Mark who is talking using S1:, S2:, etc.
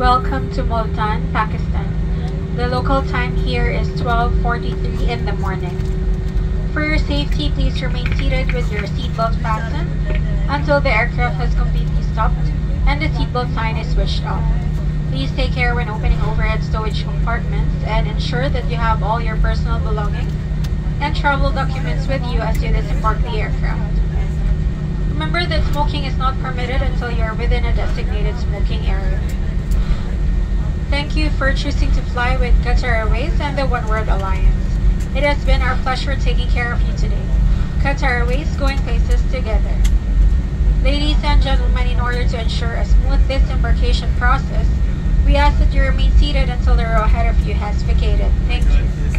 S1: Welcome to Multan, Pakistan. The local time here is 12:43 in the morning. For your safety, please remain seated with your seatbelt fastened until the aircraft has completely stopped and the seatbelt sign is switched off. Please take care when opening overhead stowage compartments and ensure that you have all your personal belongings and travel documents with you as you disembark the aircraft. Remember that smoking is not permitted until you are within a designated smoking area. Thank you for choosing to fly with Qatar Airways and the One World Alliance. It has been our pleasure taking care of you today. Qatar Airways, going places together. Ladies and gentlemen, in order to ensure a smooth disembarkation process, we ask that you remain seated until the row ahead of you has vacated. Thank you.